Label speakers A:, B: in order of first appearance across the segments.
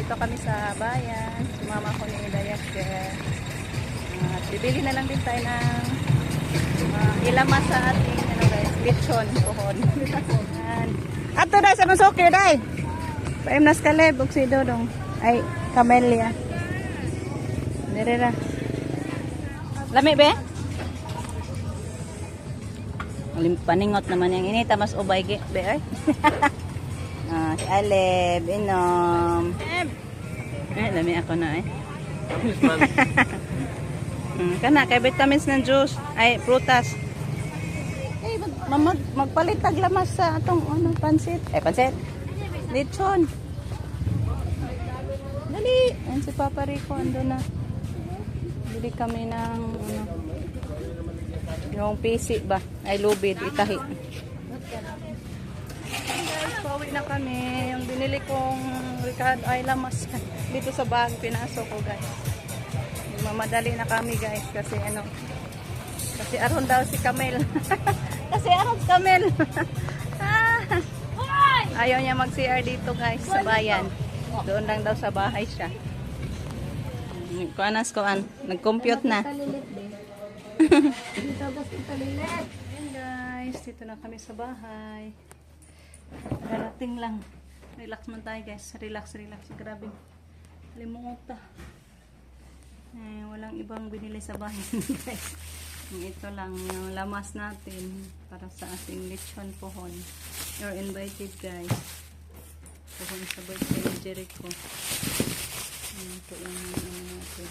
A: nandito kami sa bayan. Sumama ko ni Dayaker. At bibili na lang din tayo ng ilamas sa ating guys, lechon pohon. Ato dai sa masoke dai. Paim nas kaleb og si Dodong. Ay, Camellia. Dire ra. Lami be? Paningot naman yung inita mas ubay be ay. Si Aleb, inom. Lami ako na eh. Kana kay vitamins ng juice ay prutas. Magpalit tag lamas sa atong pansit. Pansit. Lechon. Dali. Ayan si Papa Rico ando na. Bili kami ng yung PC ba? Ay lubid, itahi. Guys, pauwi na kami. Yung binili kong Ricardo ay lamas dito sa bag. Pinasok ko guys. Mamadali na kami guys kasi kasi aron daw si Camel. Kasi aron si Camel. Ayaw niya mag-CR dito guys sa bayan. Doon lang daw sa bahay siya. Kuanas kuan, nag-compute na. Ayan guys, dito na kami sa bahay. Darating lang. Relax man tayo guys. Relax. Grabe. Limungot walang ibang binili sa bahay guys. Ito lang yung lamas natin para sa ating lechon pohon. You're invited guys. Pohon sa birthday ni Jericho. Ito yung natin.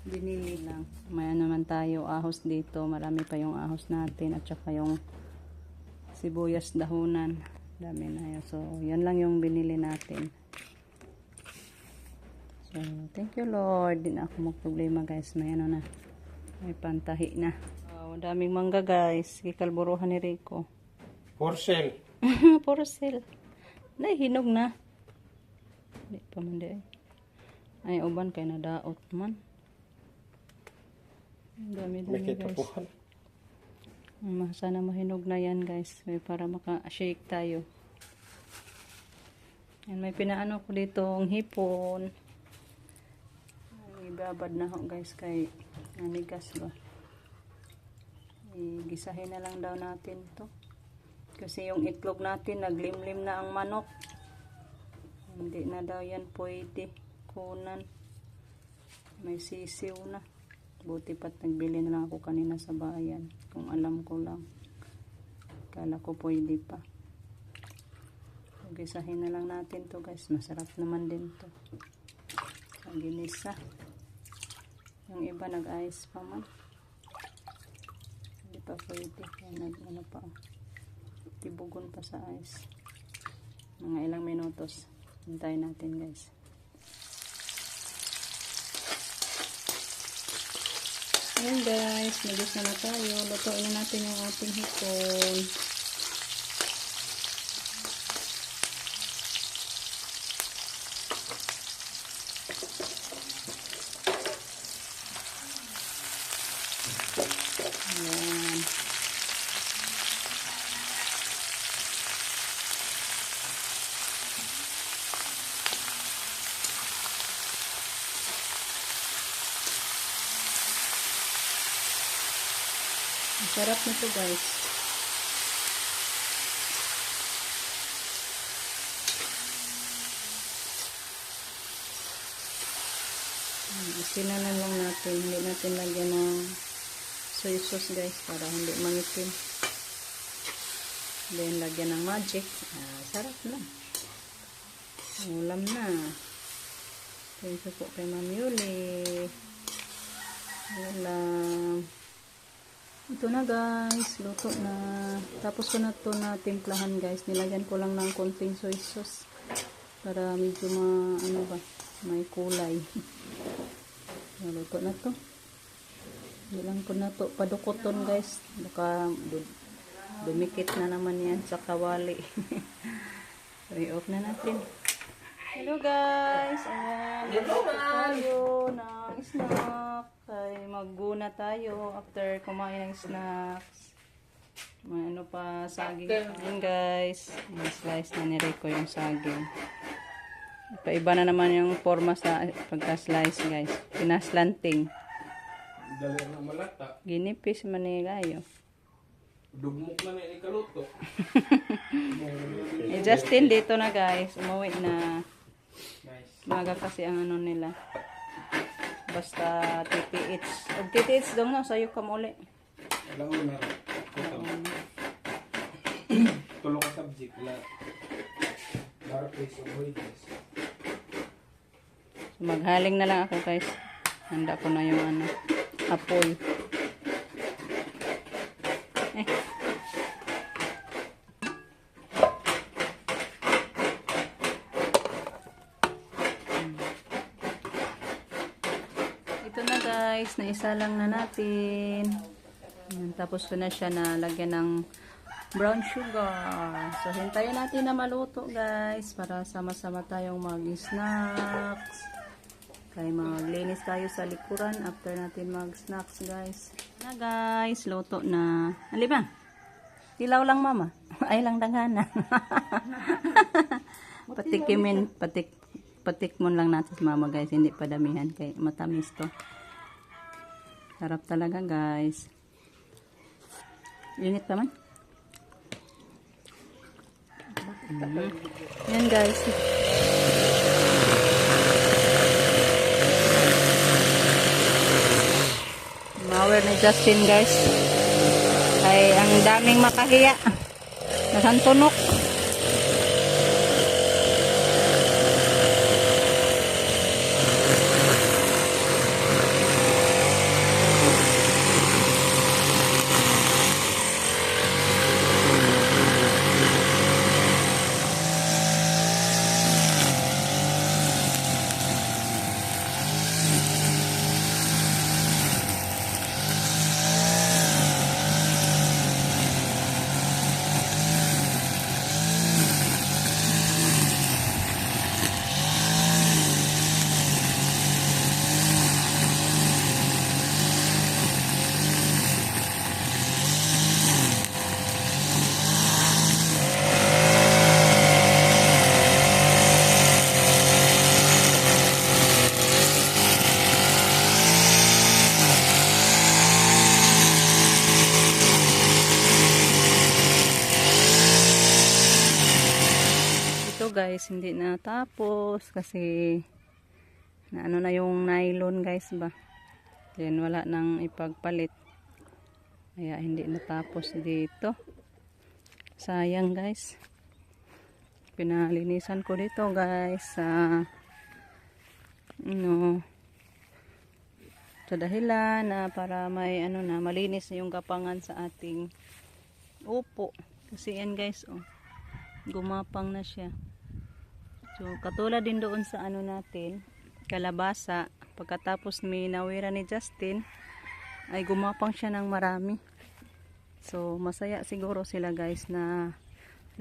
A: Binili lang. May naman tayo ahos dito. Marami pa yung ahos natin at saka yung sibuyas dahunan. Dami na yun. So, yan lang yung binili natin. So, thank you Lord. Di na ako magproblema guys. May na. May pantahi na. Wow, daming mangga guys. Kikalburuhan ni Rico.
B: For sale.
A: For sale. Hinog na. Di pa man di. Ay, uban kay nadaot man. Dami guys. Sana mahinog na yan guys. Para maka-shake tayo. Yan, may pinaano ko dito ang hipon. Ibabad na ho guys kay nanigas ba. Gisahin na lang daw natin to. Kasi yung itlog natin naglimlim na ang manok. Hindi na daw yan pwede kunan. May sisiw na. Buti pat nagbili na lang ako kanina sa bayan. Kung alam ko lang. Kala ko pwede pa. Gisahin na lang natin to guys. Masarap naman din to. Sa ginisa. Yung iba nag-ice pa man. Hindi pa pwede. Ano pa. Tibugon pa sa ice. Mga ilang minutos. Hintayin natin guys. Ayan guys. Nagis na tayo. Lutuin na natin yung ating hipon. Sarap nito guys. Isinanan lang natin. Hindi natin lagyan ng soy sauce guys para hindi mangitim. Then lagyan ng magic. Sarap na. Ulam na. Thank you po kay Ma'am Yuli. Ulam. Ito na guys, luto na. Tapos ko na to na timplahan guys. Nilagyan ko lang ng konting soy sauce para medyo may kulay. Luto na to. Bilang ko na to padukoton guys. Baka dumikit na naman yan sa kawali. So i-off na natin. Hello guys. Ayan. Luto tayo ng snack. Ay, magguna tayo after kumain ng snacks. May pa, saging. Ayan guys. May slice na ni Rico yung saging. Paiba na naman yung forma sa pagka-slice guys. Pinaslanting.
B: Dali na malata.
A: Ginipis man ni kayo.
B: Dugmok na na ikaluto.
A: Justin dito na guys. Umuwi na.
B: Nice.
A: Maga kasi ang ano nila. Basta TTH. Og TTH dong na sayo ka muli.
B: Alam mo na. Tulong ka subject la. Darkness of holiness.
A: So, maghaling na lang ako guys. Handa ko na yung ano, apoy. Ito na guys, naisa lang na natin. Tapos ko na siya na lagyan ng brown sugar. So, hintayin natin na maluto guys para sama-sama tayong mag-snacks. Kaya maglinis tayo sa likuran after natin mag-snacks guys. Na guys, luto na. Ali ba? Tilaw lang mama. Ay lang dangana. Patikmon lang natin sa mama guys. Hindi padamihan kay matamis to. Sarap talaga guys. Init pa man. Yan guys. Mawer ni Justin guys. Ay ang daming makahiya. Nasantunok. Guys, hindi na tapos kasi na ano na yung nylon guys ba. Then wala nang ipagpalit. Kaya hindi natapos dito. Sayang guys. Pinalinisan ko dito guys sa sa dahilan na para may ano na malinis na yung kapangan sa ating upo. Kasi yan guys, oh, gumapang na siya. So, katulad din doon sa ano natin, kalabasa, pagkatapos minawira ni Justin, ay gumapang siya ng marami. So, masaya siguro sila guys na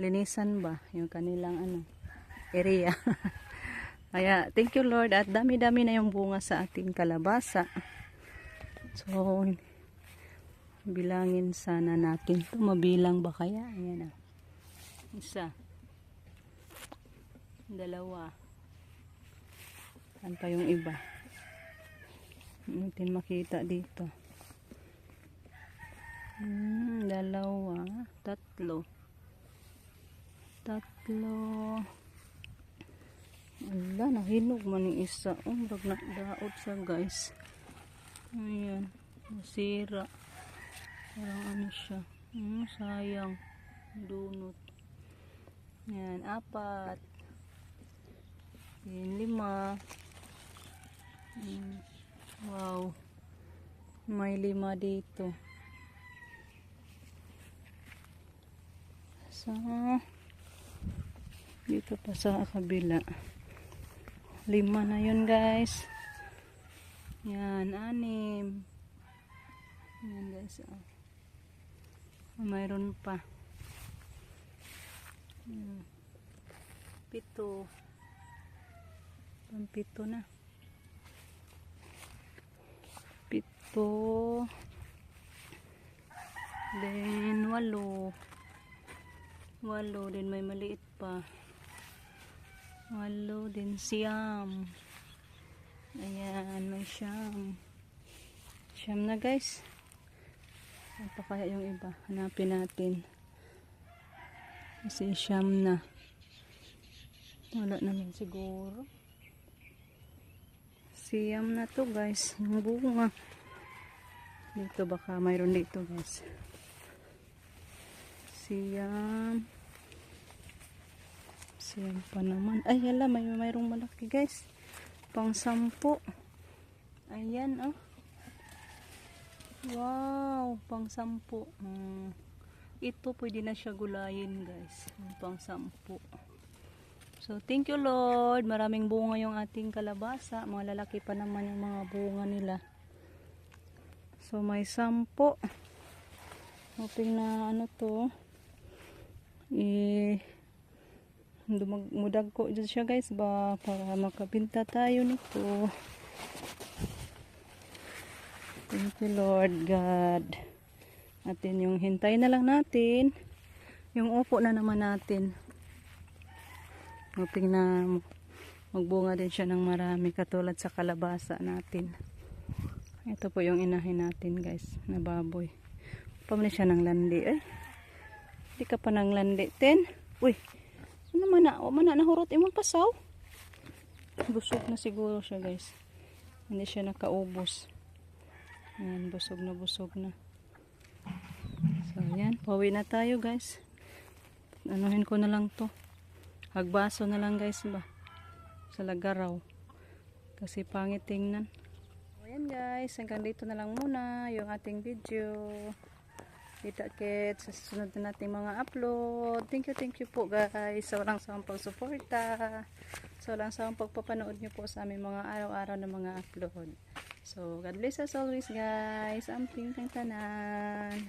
A: linisan ba yung kanilang ano, area. Kaya, thank you Lord at dami-dami na yung bunga sa ating kalabasa. So, bilangin sana natin to. Mabilang ba kaya? Ayan na. Isa. Dalawa. Saan pa yung iba? Natin makita dito. Dalawa. Tatlo. Ala, nahinog man yung isa. Murag na daot siya guys. Ayan. Nasira. Parang ano siya. Sayang. Dunot. Ayan. 4. Yan, 5. Wow. May 5 dito. Dito pa sa kabila. 5 na yun guys. Yan, 6. Yan guys. Mayroon pa. 7. Pang-7 na. 7. Then 8. 8 din may maliit pa. Walo din siyam. Ayan, may siyam. Siyam na guys. Ano pa kaya yung iba? Hanapin natin. Kasi siyam na. Wala naman siguro. Siyam na to guys. Yung bunga. Dito baka mayroon dito guys. Siyam. Siyam pa naman. Ay hala, mayroong malaki guys. Pang 10. Ayan oh. Wow, pang 10. Ito pwede na siya gulayin guys. Pang 10. So thank you Lord. Maraming bunga yung ating kalabasa. Mga lalaki pa naman yung mga bunga nila. So may 10. Hoping na ano to. Mudag ko dyan siya guys ba para makabinta tayo nito. Thank you Lord God. Atin yung hintay na lang natin. Yung upo na naman natin. Hoping na magbunga din siya ng marami katulad sa kalabasa natin. Ito po yung inahin natin guys na baboy. Pamili siya ng landi. Hindi ka pa ng landi. 10. Uy. Ano man na? O man na nahurot imong pasaw. Busog na siguro siya guys. Hindi siya nakaubos. Ayan, busog na. So ayan. Pauwi na tayo guys. Anuhin ko na lang to. Hagbaso na lang guys ba. Sa lagaraw. Kasi pangit tingnan. Ayan guys. Hanggang dito na lang muna yung ating video. Kita-kit sa susunod na nating mga upload. Thank you po guys. Sa walang sawang pagsuporta. Sa walang sawang pagpapanood nyo po sa aming mga araw-araw na mga upload. So God bless us always guys. Amping kang tanan.